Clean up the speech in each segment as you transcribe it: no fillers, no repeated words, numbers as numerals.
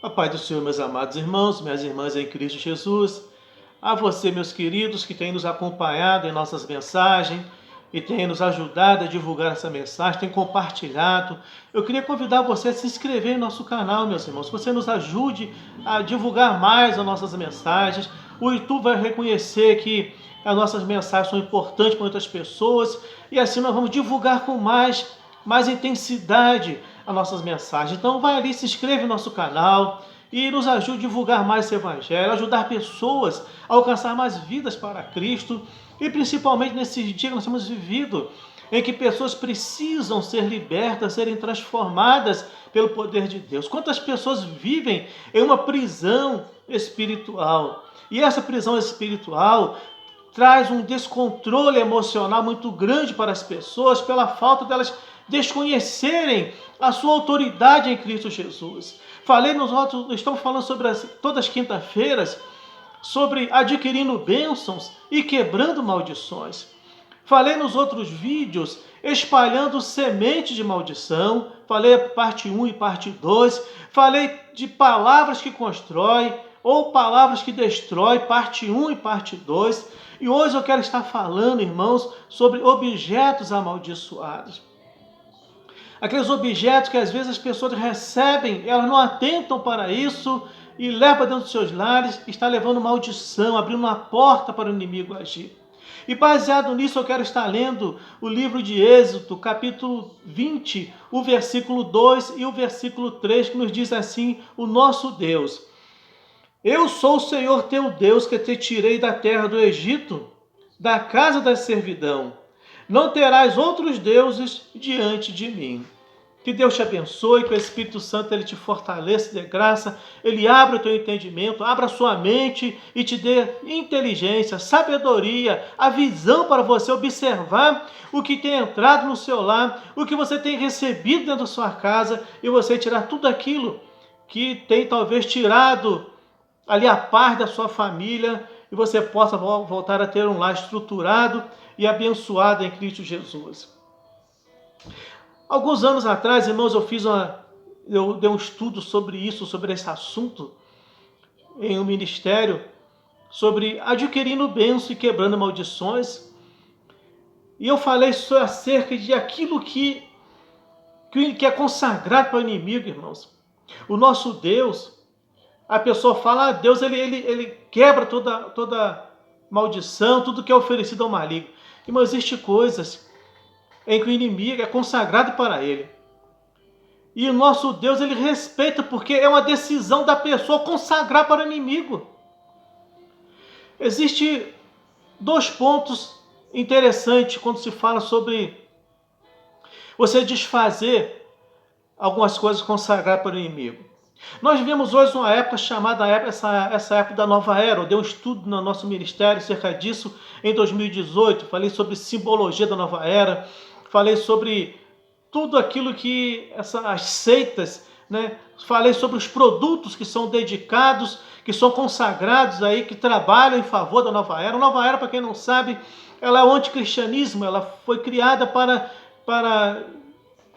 A paz do Senhor, meus amados irmãos, minhas irmãs em Cristo Jesus. A você, meus queridos, que têm nos acompanhado em nossas mensagens e têm nos ajudado a divulgar essa mensagem, têm compartilhado. Eu queria convidar você a se inscrever em nosso canal, meus irmãos. Que você nos ajude a divulgar mais as nossas mensagens. O YouTube vai reconhecer que as nossas mensagens são importantes para outras pessoas e assim nós vamos divulgar com mais intensidade as nossas mensagens. Então vai ali, se inscreve no nosso canal e nos ajude a divulgar mais esse evangelho, ajudar pessoas a alcançar mais vidas para Cristo e principalmente nesses dias que nós temos vivido, em que pessoas precisam ser libertas, serem transformadas pelo poder de Deus. Quantas pessoas vivem em uma prisão espiritual? E essa prisão espiritual traz um descontrole emocional muito grande para as pessoas pela falta delas desconhecerem a sua autoridade em Cristo Jesus. Estamos falando sobre todas as quinta-feiras sobre adquirindo bênçãos e quebrando maldições. Falei nos outros vídeos espalhando semente de maldição. Falei parte 1 e parte 2. Falei de palavras que constroem ou palavras que destrói, parte 1 e parte 2. E hoje eu quero estar falando, irmãos, sobre objetos amaldiçoados. Aqueles objetos que às vezes as pessoas recebem, elas não atentam para isso e levam para dentro dos seus lares, está levando maldição, abrindo uma porta para o inimigo agir. E baseado nisso eu quero estar lendo o livro de Êxodo, capítulo 20, o versículo 2 e o versículo 3, que nos diz assim, o nosso Deus. Eu sou o Senhor teu Deus que te tirei da terra do Egito, da casa da servidão. Não terás outros deuses diante de mim. Que Deus te abençoe, que o Espírito Santo ele te fortaleça, dê graça, ele abra o teu entendimento, abra a sua mente e te dê inteligência, sabedoria, a visão para você observar o que tem entrado no seu lar, o que você tem recebido dentro da sua casa e você tirar tudo aquilo que tem talvez tirado ali a paz da sua família e você possa voltar a ter um lar estruturado e abençoado em Cristo Jesus. Alguns anos atrás, irmãos, eu dei um estudo sobre isso, sobre esse assunto, em um ministério, sobre adquirindo bênção e quebrando maldições. E eu falei acerca de aquilo que é consagrado para o inimigo, irmãos. O nosso Deus, a pessoa fala, Deus ele quebra toda maldição, tudo que é oferecido ao maligno. Irmão, existem coisas em que o inimigo é consagrado para ele. E o nosso Deus, ele respeita, porque é uma decisão da pessoa consagrar para o inimigo. Existem dois pontos interessantes quando se fala sobre você desfazer algumas coisas consagradas para o inimigo. Nós vivemos hoje uma época chamada essa época da nova era. Eu dei um estudo no nosso ministério acerca disso em 2018. Falei sobre simbologia da nova era. Falei sobre tudo aquilo que as seitas, né? Falei sobre os produtos que são dedicados, que são consagrados aí, que trabalham em favor da nova era. A nova era, para quem não sabe, ela é o anticristianismo. Ela foi criada para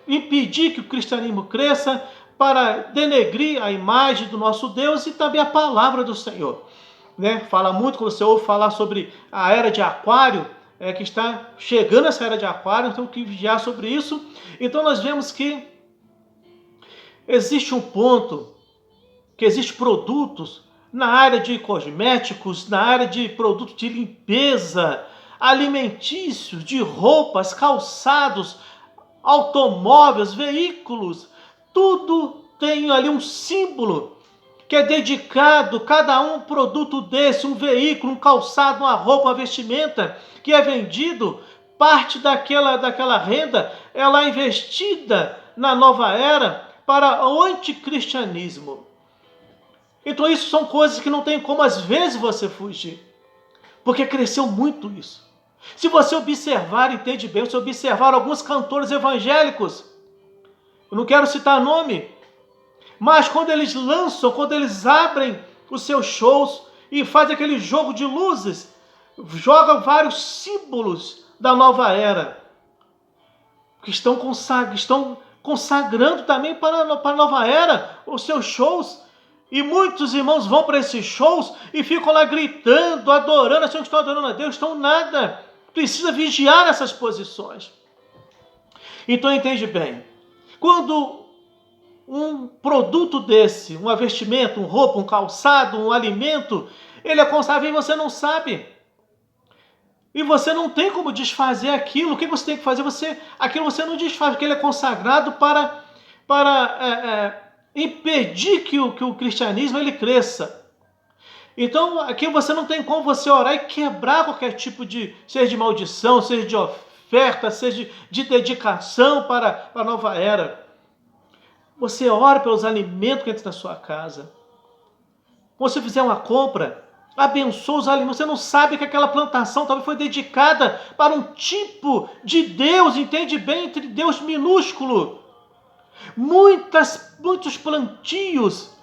impedir que o cristianismo cresça, para denegrir a imagem do nosso Deus e também a palavra do Senhor. Né? Fala muito, quando você ouve falar sobre a era de Aquário, que está chegando essa era de Aquário, então temos que vigiar sobre isso. Então nós vemos que existe um ponto, que existem produtos na área de cosméticos, na área de produtos de limpeza, alimentícios, de roupas, calçados, automóveis, veículos, tudo tem ali um símbolo que é dedicado, cada um produto desse, um veículo, um calçado, uma roupa, uma vestimenta, que é vendido, parte daquela renda, ela é investida na nova era para o anticristianismo. Então isso são coisas que não tem como às vezes você fugir, porque cresceu muito isso. Se você observar, entende bem, se observar alguns cantores evangélicos, eu não quero citar nome, mas quando eles abrem os seus shows e fazem aquele jogo de luzes, jogam vários símbolos da nova era, que estão consagrando também para a nova era os seus shows. E muitos irmãos vão para esses shows e ficam lá gritando, adorando, achando que estão adorando a Deus, estão nada. Precisa vigiar essas posições. Então entende bem, quando um produto desse, uma vestimenta, uma roupa, um calçado, um alimento, ele é consagrável e você não sabe. E você não tem como desfazer aquilo. O que você tem que fazer? Aquilo você não desfaz, porque ele é consagrado para impedir que o cristianismo ele cresça. Então, aqui você não tem como você orar e quebrar qualquer tipo seja de maldição, seja de oferta, seja de dedicação para a nova era. Você ora pelos alimentos que entram na sua casa. Quando você fizer uma compra, abençoa os alimentos. Você não sabe que aquela plantação talvez foi dedicada para um tipo de Deus, entende bem, entre Deus minúsculo. Muitos plantios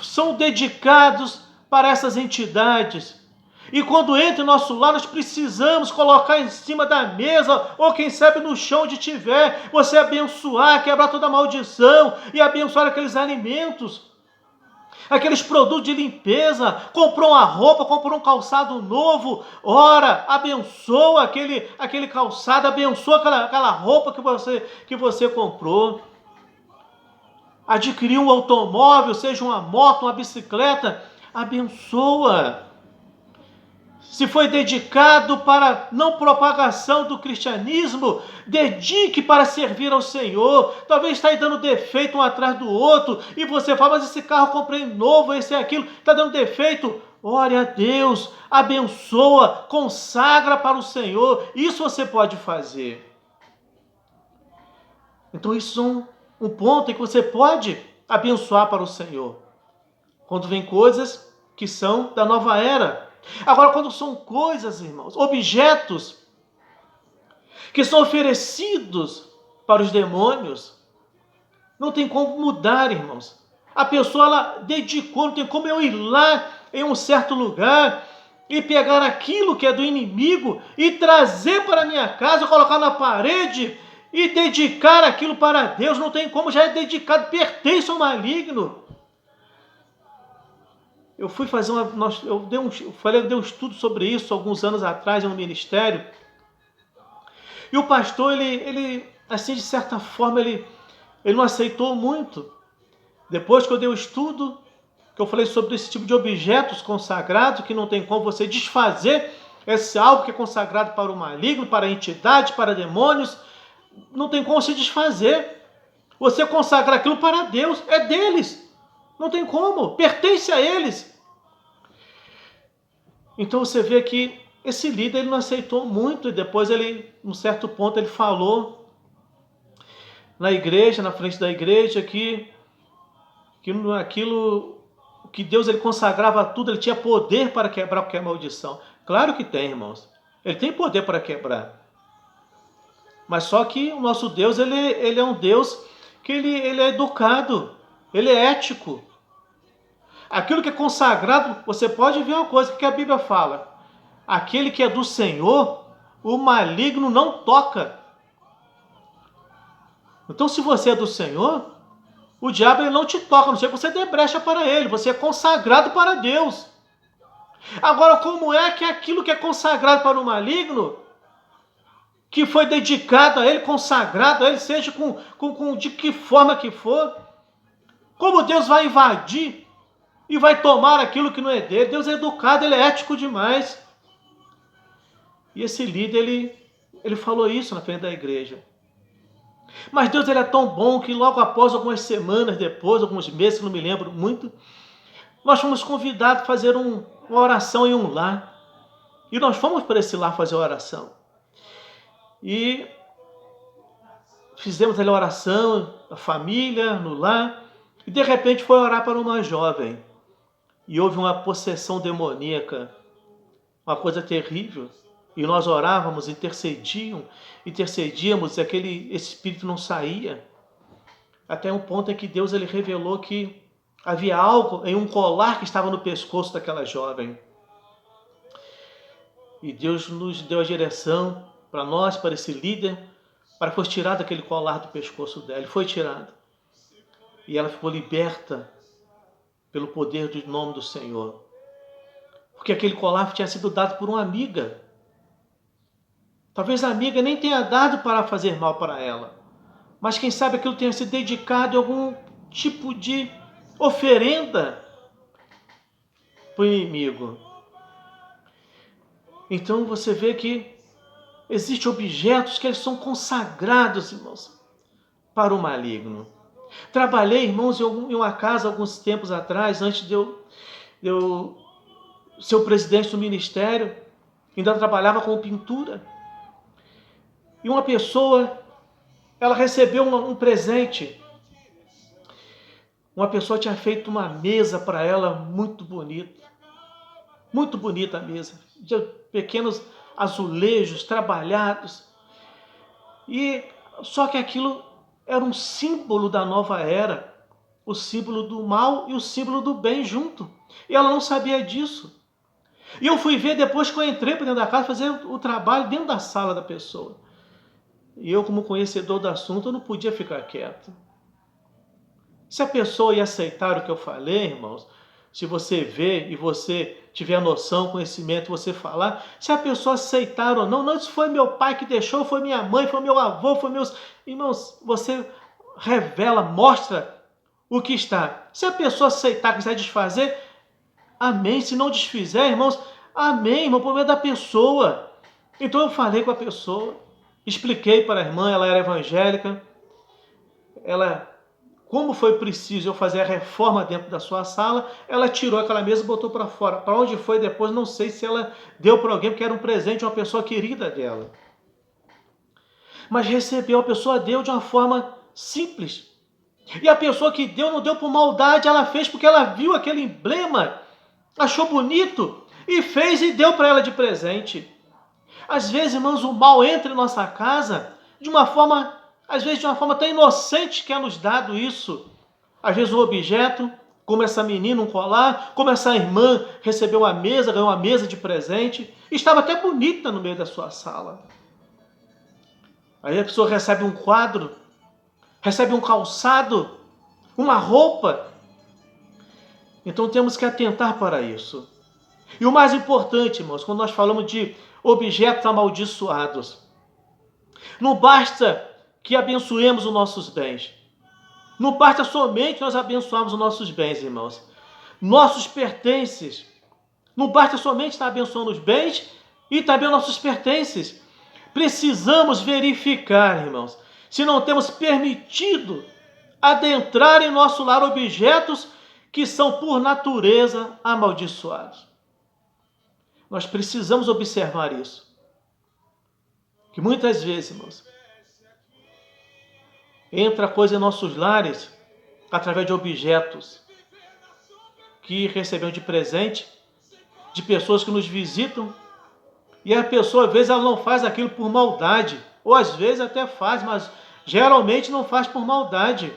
são dedicados para essas entidades. E quando entra em nosso lar, nós precisamos colocar em cima da mesa, ou quem sabe no chão onde tiver, você abençoar, quebrar toda a maldição e abençoar aqueles alimentos, aqueles produtos de limpeza. Comprou uma roupa, comprou um calçado novo, ora, abençoa aquele calçado, abençoa aquela roupa que você comprou. Adquiriu um automóvel, seja uma moto, uma bicicleta, abençoa. Se foi dedicado para não propagação do cristianismo, dedique para servir ao Senhor. Talvez está aí dando defeito um atrás do outro, e você fala, mas esse carro eu comprei novo, esse é aquilo, está dando defeito. Ore a Deus, abençoa, consagra para o Senhor. Isso você pode fazer. Então isso é um ponto em que você pode abençoar para o Senhor. Quando vem coisas que são da nova era. Agora, quando são coisas, irmãos, objetos que são oferecidos para os demônios, não tem como mudar, irmãos. A pessoa, ela dedicou, não tem como eu ir lá em um certo lugar e pegar aquilo que é do inimigo e trazer para a minha casa, colocar na parede e dedicar aquilo para Deus. Não tem como, já é dedicado, pertence ao maligno. Eu fui fazer eu dei um estudo sobre isso alguns anos atrás em um ministério. E o pastor, ele assim, de certa forma, ele não aceitou muito. Depois que eu dei o estudo, que eu falei sobre esse tipo de objetos consagrados, que não tem como você desfazer esse algo que é consagrado para o maligno, para a entidade, para demônios, não tem como se desfazer. Você consagra aquilo para Deus, é deles. Não tem como, pertence a eles. Então você vê que esse líder ele não aceitou muito, e depois num certo ponto, ele falou na igreja, na frente da igreja, que aquilo que Deus ele consagrava tudo, ele tinha poder para quebrar qualquer maldição. Claro que tem, irmãos. Ele tem poder para quebrar. Mas só que o nosso Deus, ele é um Deus que ele é educado, ele é ético. Aquilo que é consagrado, você pode ver uma coisa que a Bíblia fala. Aquele que é do Senhor, o maligno não toca. Então, se você é do Senhor, o diabo ele não te toca, a não ser que você dê brecha para ele. Você é consagrado para Deus. Agora, como é que aquilo que é consagrado para o maligno, que foi dedicado a ele, consagrado a ele, seja de que forma que for, como Deus vai invadir e vai tomar aquilo que não é dele? Deus é educado, ele é ético demais. E esse líder, ele falou isso na frente da igreja. Mas Deus ele é tão bom que logo após, algumas semanas depois, alguns meses, não me lembro muito, nós fomos convidados a fazer uma oração em um lar. E nós fomos para esse lar fazer a oração. E fizemos ali a oração, a família, no lar. E de repente foi orar para uma jovem. E houve uma possessão demoníaca, uma coisa terrível. E nós orávamos, intercedíamos, e aquele espírito não saía. Até um ponto em que Deus ele revelou que havia algo em um colar que estava no pescoço daquela jovem. E Deus nos deu a direção para nós, para esse líder, para que fosse tirado aquele colar do pescoço dela. Ele foi tirado. E ela ficou liberta pelo poder do nome do Senhor. Porque aquele colar tinha sido dado por uma amiga. Talvez a amiga nem tenha dado para fazer mal para ela, mas quem sabe aquilo tenha sido dedicado a algum tipo de oferenda para o inimigo. Então você vê que existem objetos que eles são consagrados, irmãos, para o maligno. Trabalhei, irmãos, em uma casa alguns tempos atrás, antes de eu ser o presidente do ministério, ainda trabalhava com pintura. E uma pessoa, ela recebeu um presente. Uma pessoa tinha feito uma mesa para ela muito bonita. Muito bonita a mesa. De pequenos azulejos trabalhados. E só que aquilo era um símbolo da nova era. O símbolo do mal e o símbolo do bem junto. E ela não sabia disso. E eu fui ver depois que eu entrei para dentro da casa, fazer o trabalho dentro da sala da pessoa. E eu, como conhecedor do assunto, eu não podia ficar quieto. Se a pessoa ia aceitar o que eu falei, irmãos, se você vê e você tiver noção, conhecimento, você falar, se a pessoa aceitar ou não, não, isso foi meu pai que deixou, foi minha mãe, foi meu avô, foi meus... Irmãos, você revela, mostra o que está. Se a pessoa aceitar, quiser desfazer, amém. Se não desfizer, irmãos, amém, irmão, o problema é da pessoa. Então eu falei com a pessoa, expliquei para a irmã, ela era evangélica, como foi preciso eu fazer a reforma dentro da sua sala, ela tirou aquela mesa e botou para fora. Para onde foi depois, não sei se ela deu para alguém, porque era um presente de uma pessoa querida dela. Mas recebeu, a pessoa deu de uma forma simples. E a pessoa que deu, não deu por maldade, ela fez porque ela viu aquele emblema, achou bonito e fez e deu para ela de presente. Às vezes, irmãos, o mal entra em nossa casa de uma forma, às vezes de uma forma tão inocente que é nos dado isso. Às vezes o objeto, como essa menina, um colar, como essa irmã recebeu uma mesa, ganhou uma mesa de presente, estava até bonita no meio da sua sala. Aí a pessoa recebe um quadro, recebe um calçado, uma roupa. Então temos que atentar para isso. E o mais importante, irmãos, quando nós falamos de objetos amaldiçoados, não basta que abençoemos os nossos bens. Não basta somente nós abençoarmos os nossos bens, irmãos. Nossos pertences. Não basta somente estar abençoando os bens e também os nossos pertences. Precisamos verificar, irmãos, se não temos permitido adentrar em nosso lar objetos que são por natureza amaldiçoados. Nós precisamos observar isso. Que muitas vezes, irmãos, entra coisa em nossos lares através de objetos que recebemos de presente, de pessoas que nos visitam, e a pessoa, às vezes, ela não faz aquilo por maldade, ou às vezes até faz, mas geralmente não faz por maldade.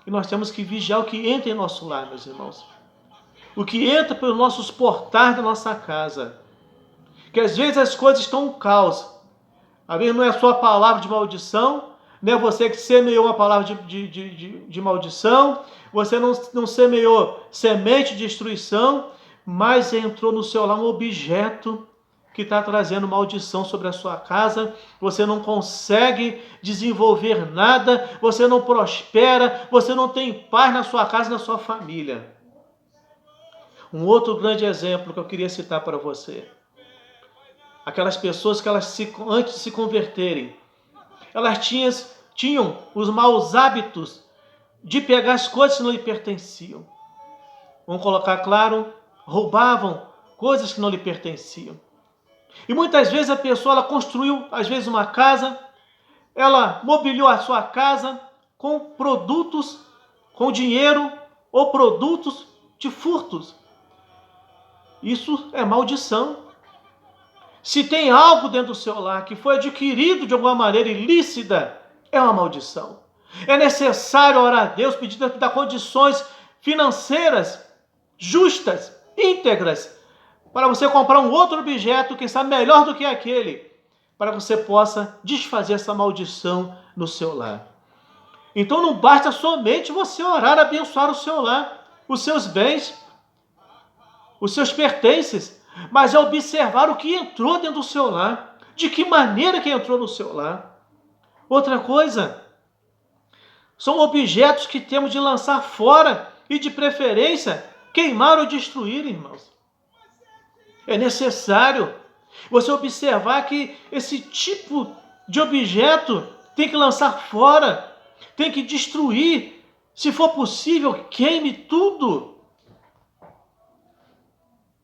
E nós temos que vigiar o que entra em nosso lar, meus irmãos. O que entra pelos nossos portais da nossa casa. Que às vezes as coisas estão um caos. Às vezes não é só a palavra de maldição, não é você que semeou uma palavra de maldição, você não semeou semente de destruição, mas entrou no seu lar um objeto que está trazendo maldição sobre a sua casa, você não consegue desenvolver nada, você não prospera, você não tem paz na sua casa e na sua família. Um outro grande exemplo que eu queria citar para você. Aquelas pessoas que antes de se converterem, elas tinham os maus hábitos de pegar as coisas que não lhe pertenciam. Vamos colocar claro, roubavam coisas que não lhe pertenciam. E muitas vezes a pessoa ela construiu, às vezes, uma casa, ela mobiliou a sua casa com produtos, com dinheiro ou produtos de furtos. Isso é maldição. Se tem algo dentro do seu lar que foi adquirido de alguma maneira ilícita, é uma maldição. É necessário orar a Deus, pedindo para dar condições financeiras justas, íntegras, para você comprar um outro objeto, quem sabe melhor do que aquele, para que você possa desfazer essa maldição no seu lar. Então não basta somente você orar, abençoar o seu lar. os seus bens, os seus pertences, mas é observar o que entrou dentro do seu lar, de que maneira que entrou no seu lar. Outra coisa, são objetos que temos de lançar fora e, de preferência, queimar ou destruir, irmãos. É necessário você observar que esse tipo de objeto tem que lançar fora, tem que destruir. Se for possível, queime tudo.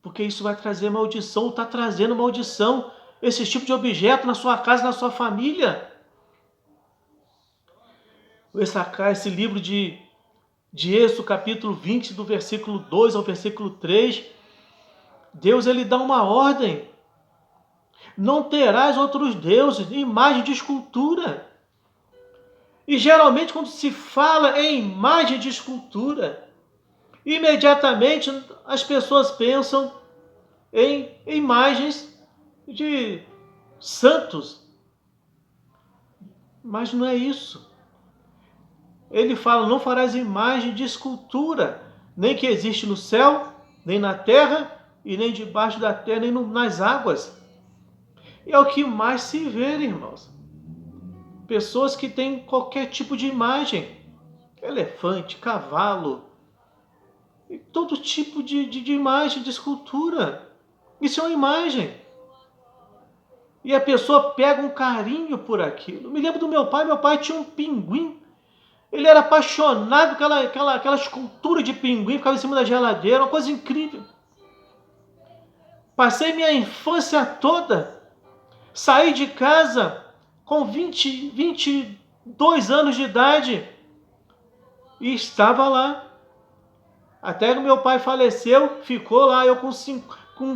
Porque isso vai trazer maldição, está trazendo maldição, esse tipo de objeto na sua casa, na sua família. Vou sacar esse livro de Êxodo, capítulo 20, do versículo 2 ao versículo 3. Deus, ele dá uma ordem. Não terás outros deuses, imagem de escultura. E geralmente quando se fala em imagem de escultura, imediatamente as pessoas pensam em imagens de santos. Mas não é isso. Ele fala, não farás imagem de escultura, nem que existe no céu, nem na terra, e nem debaixo da terra, nem nas águas. E é o que mais se vê, irmãos. Pessoas que têm qualquer tipo de imagem. Elefante, cavalo, e todo tipo de imagem, de escultura. Isso é uma imagem. E a pessoa pega um carinho por aquilo. Me lembro do meu pai tinha um pinguim. Ele era apaixonado por aquela escultura de pinguim, ficava em cima da geladeira, uma coisa incrível. Passei minha infância toda, saí de casa com 22 anos de idade e estava lá. Até que meu pai faleceu, ficou lá, eu com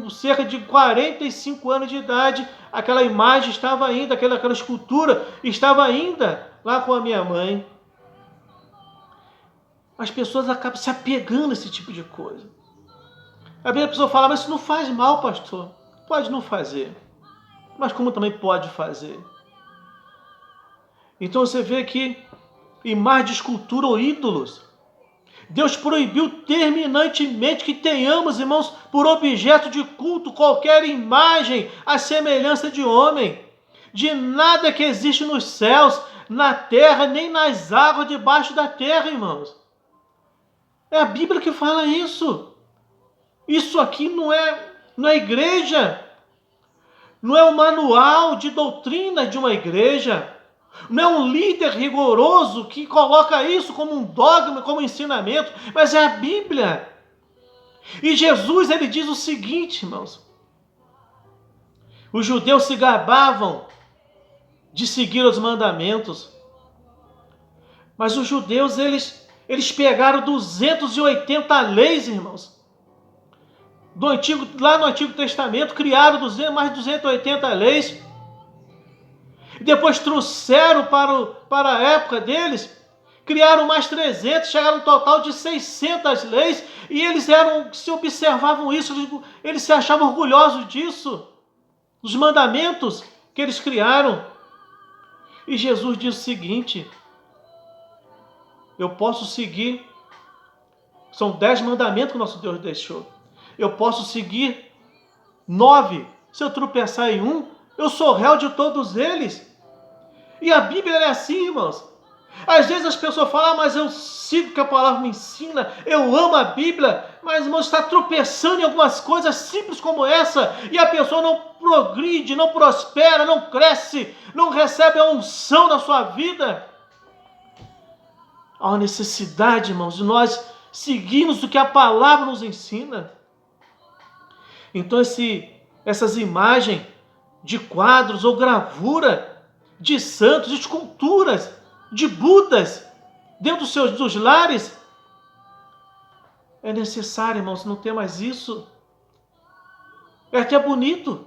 cerca de 45 anos de idade, aquela imagem estava ainda, aquela escultura estava ainda lá com a minha mãe. As pessoas acabam se apegando a esse tipo de coisa. A pessoa fala, mas isso não faz mal, pastor. Pode não fazer. Mas como também pode fazer? Então você vê que imagem de escultura ou ídolos, Deus proibiu terminantemente que tenhamos, irmãos, por objeto de culto qualquer imagem à semelhança de homem, de nada que existe nos céus, na terra, nem nas águas debaixo da terra, irmãos. É a Bíblia que fala isso. Isso aqui não é igreja. Não é um manual de doutrina de uma igreja. Não é um líder rigoroso que coloca isso como um dogma, como ensinamento, mas é a Bíblia. E Jesus, ele diz o seguinte, irmãos. Os judeus se gabavam de seguir os mandamentos. Mas os judeus, eles pegaram 280 leis, irmãos. Lá no Antigo Testamento, criaram mais de 280 leis. Depois trouxeram para a época deles, criaram mais 300, chegaram um total de 600 leis, e se observavam isso, eles se achavam orgulhosos disso, dos mandamentos que eles criaram. E Jesus diz o seguinte, eu posso seguir, são 10 mandamentos que o nosso Deus deixou, eu posso seguir 9, se eu tropeçar em um, eu sou réu de todos eles. E a Bíblia é assim, irmãos. Às vezes as pessoas falam, mas eu sigo o que a palavra me ensina, eu amo a Bíblia, mas, irmãos, está tropeçando em algumas coisas simples como essa, e a pessoa não progride, não prospera, não cresce, não recebe a unção da sua vida. Há uma necessidade, irmãos, de nós seguirmos o que a palavra nos ensina. Então essas imagens de quadros ou gravura de santos, de esculturas, de Budas, dentro dos lares, é necessário, irmãos, não ter mais isso. É até bonito,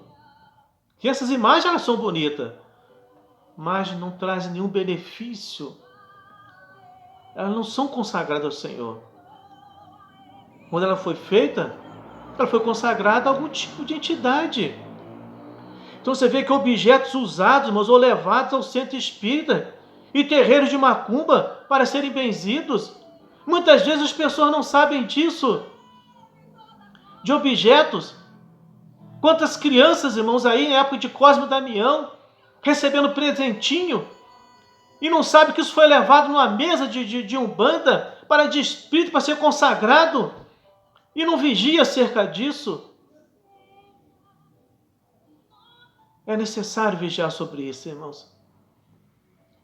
que essas imagens elas são bonitas, mas não trazem nenhum benefício. Elas não são consagradas ao Senhor. Quando ela foi feita, ela foi consagrada a algum tipo de entidade. Então você vê que objetos usados, irmãos, ou levados ao centro espírita e terreiros de macumba para serem benzidos, Muitas vezes as pessoas não sabem disso, de objetos. Quantas crianças, irmãos, aí na época de Cosme e Damião, recebendo presentinho, e não sabe que isso foi levado numa mesa de Umbanda, para de espírito, para ser consagrado, e não vigia acerca disso. É necessário vigiar sobre isso, irmãos.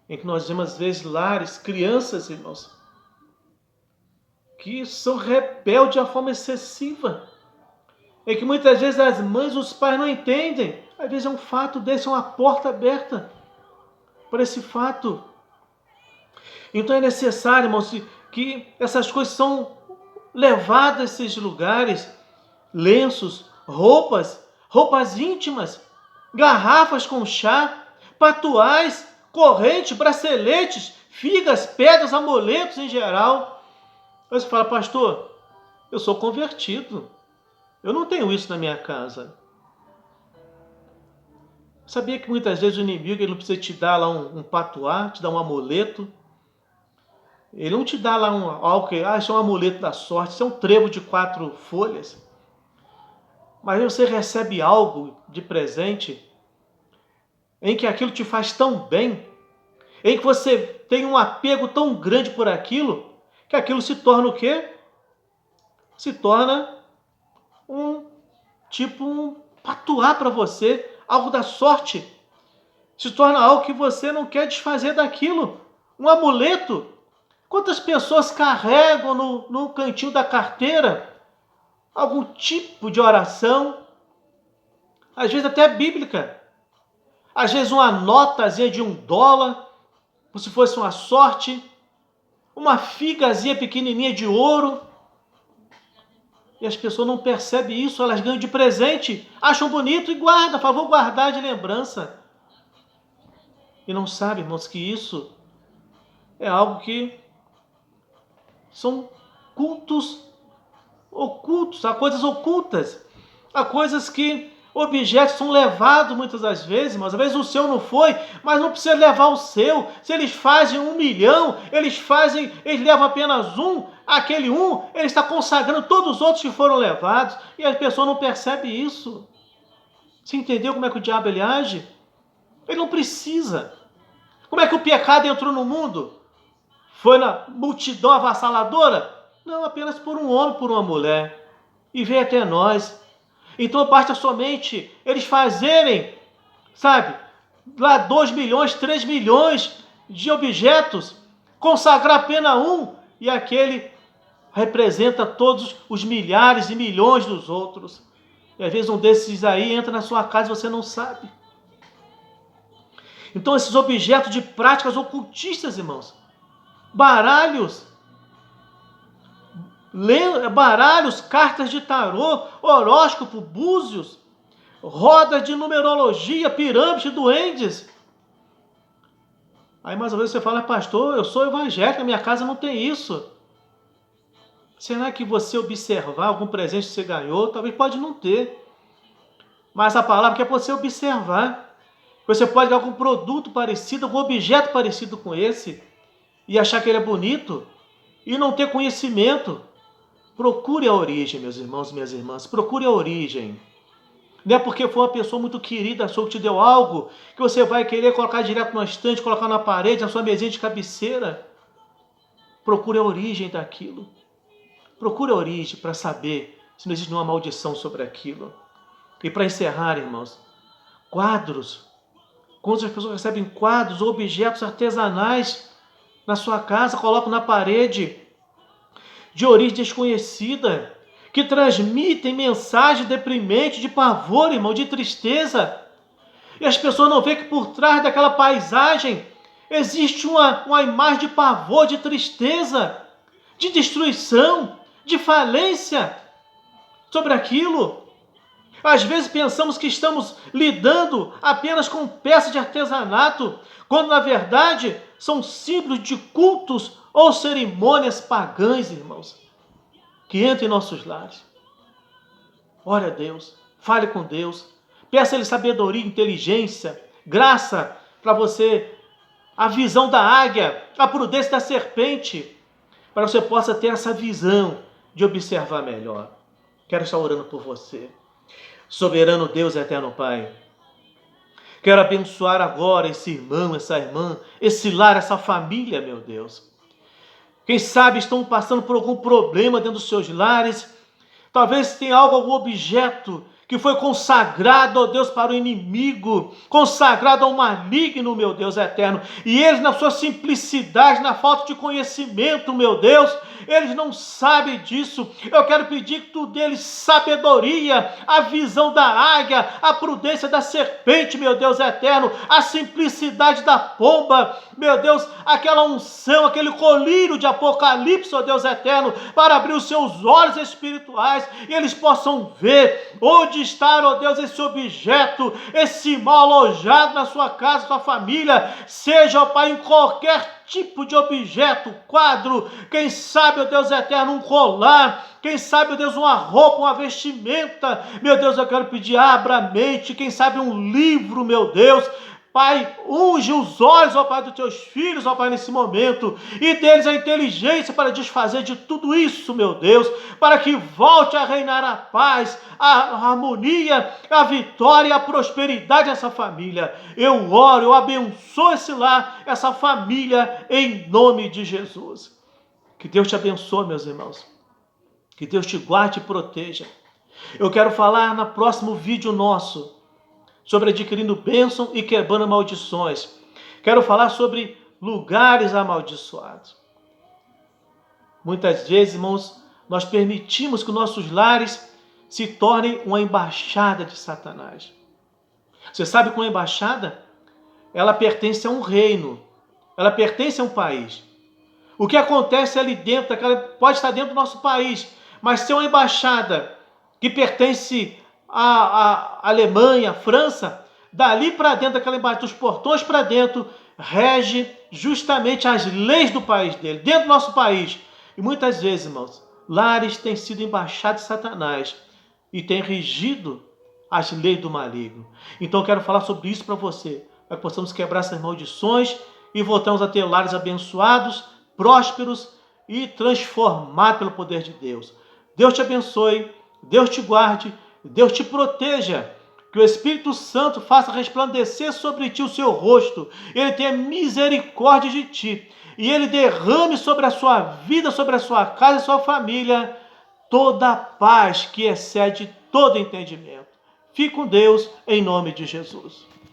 Em que nós vemos, às vezes, lares, crianças, irmãos, que são rebeldes de uma forma excessiva. Em que muitas vezes as mães, os pais não entendem. Às vezes é um fato desse, é uma porta aberta para esse fato. Então é necessário, irmãos, que essas coisas são levadas a esses lugares. Lenços, roupas íntimas, garrafas com chá, patuais, correntes, braceletes, figas, pedras, amuletos em geral. Aí você fala, pastor, eu sou convertido. Eu não tenho isso na minha casa. Sabia que muitas vezes o inimigo ele não precisa te dar lá um patuá, te dar um amuleto. Ele não te dá lá algo que, isso é um amuleto da sorte, isso é um trevo de 4 folhas. Mas você recebe algo de presente em que aquilo te faz tão bem, em que você tem um apego tão grande por aquilo, que aquilo se torna o quê? Se torna um patuá para você, algo da sorte. Se torna algo que você não quer desfazer daquilo. Um amuleto. Quantas pessoas carregam no cantinho da carteira algum tipo de oração, às vezes até bíblica, às vezes uma notazinha de $1, como se fosse uma sorte, uma figazinha pequenininha de ouro, e as pessoas não percebem isso, elas ganham de presente, acham bonito e guardam, vou guardar de lembrança. E não sabem, irmãos, que isso é algo que são cultos ocultos, há coisas ocultas, há coisas que objetos são levados muitas das vezes, mas às vezes o seu não foi, mas não precisa levar o seu. Se eles fazem 1 milhão, eles levam apenas um, aquele um, ele está consagrando todos os outros que foram levados, e a pessoa não percebe isso. Você entendeu como é que o diabo ele age? Ele não precisa. Como é que o pecado entrou no mundo? Foi na multidão avassaladora? Não, apenas por um homem, por uma mulher. E veio até nós. Então basta somente eles fazerem, lá 2 milhões, 3 milhões de objetos, consagrar apenas um, e aquele representa todos os milhares e milhões dos outros. E às vezes um desses aí entra na sua casa e você não sabe. Então esses objetos de práticas ocultistas, irmãos, baralhos, cartas de tarô, horóscopo, búzios, rodas de numerologia, pirâmides, duendes. Aí mais uma vez você fala, pastor, eu sou evangélico, minha casa não tem isso. Será que você observar algum presente que você ganhou, talvez pode não ter. Mas a palavra que é para você observar. Você pode ganhar algum produto parecido, algum objeto parecido com esse, e achar que ele é bonito, e não ter conhecimento. Procure a origem, meus irmãos e minhas irmãs. Procure a origem. Não é porque foi uma pessoa muito querida, só que te deu algo, que você vai querer colocar direto na estante, colocar na parede, na sua mesinha de cabeceira. Procure a origem daquilo. Procure a origem para saber se não existe nenhuma maldição sobre aquilo. E para encerrar, irmãos, quadros. Quando as pessoas recebem quadros ou objetos artesanais na sua casa, colocam na parede, de origem desconhecida, que transmitem mensagem deprimente, de pavor, irmão, de tristeza. E as pessoas não veem que por trás daquela paisagem existe uma imagem de pavor, de tristeza, de destruição, de falência sobre aquilo. Às vezes pensamos que estamos lidando apenas com peças de artesanato, quando na verdade são símbolos de cultos ou cerimônias pagãs, irmãos, que entram em nossos lares. Ore a Deus, fale com Deus, peça a Ele sabedoria, inteligência, graça para você, a visão da águia, a prudência da serpente, para que você possa ter essa visão de observar melhor. Quero estar orando por você. Soberano Deus, eterno Pai, quero abençoar agora esse irmão, essa irmã, esse lar, essa família, meu Deus. Quem sabe estão passando por algum problema dentro dos seus lares. Talvez tenha algo, algum objeto que foi consagrado, ó Deus, para o inimigo, consagrado ao maligno, meu Deus eterno. E eles, na sua simplicidade, na falta de conhecimento, meu Deus, eles não sabem disso. Eu quero pedir que tu deles sabedoria, a visão da águia, a prudência da serpente, meu Deus eterno, a simplicidade da pomba, meu Deus, aquela unção, aquele colírio de Apocalipse, ó Deus eterno, para abrir os seus olhos espirituais e eles possam ver onde está, ó Deus, esse objeto, esse mal alojado na sua casa, sua família, seja, ó Pai, em qualquer tipo de objeto, quadro, quem sabe, ó Deus eterno, um colar, quem sabe, ó Deus, uma roupa, uma vestimenta, meu Deus, eu quero pedir, abra a mente, quem sabe um livro, meu Deus, Pai, unge os olhos, ó Pai, dos teus filhos, ó Pai, nesse momento, e deles a inteligência para desfazer de tudo isso, meu Deus, para que volte a reinar a paz, a harmonia, a vitória e a prosperidade dessa família. Eu oro, eu abençoo esse lar, essa família, em nome de Jesus. Que Deus te abençoe, meus irmãos. Que Deus te guarde e proteja. Eu quero falar no próximo vídeo nosso sobre adquirindo bênção e quebrando maldições. Quero falar sobre lugares amaldiçoados. Muitas vezes, irmãos, nós permitimos que nossos lares se tornem uma embaixada de Satanás. Você sabe que uma embaixada, ela pertence a um reino, ela pertence a um país. O que acontece ali dentro, ela pode estar dentro do nosso país, mas se é uma embaixada que pertence a Alemanha, a França, dali para dentro daquela embaixada, dos portões para dentro, rege justamente as leis do país dele, dentro do nosso país. E muitas vezes, irmãos, lares têm sido embaixadas de Satanás e têm regido as leis do maligno. Então eu quero falar sobre isso para você, para que possamos quebrar essas maldições e voltamos a ter lares abençoados, prósperos e transformados pelo poder de Deus. Deus te abençoe, Deus te guarde, Deus te proteja, que o Espírito Santo faça resplandecer sobre ti o seu rosto, ele tenha misericórdia de ti, e ele derrame sobre a sua vida, sobre a sua casa e sua família, toda a paz que excede todo entendimento. Fique com Deus, em nome de Jesus.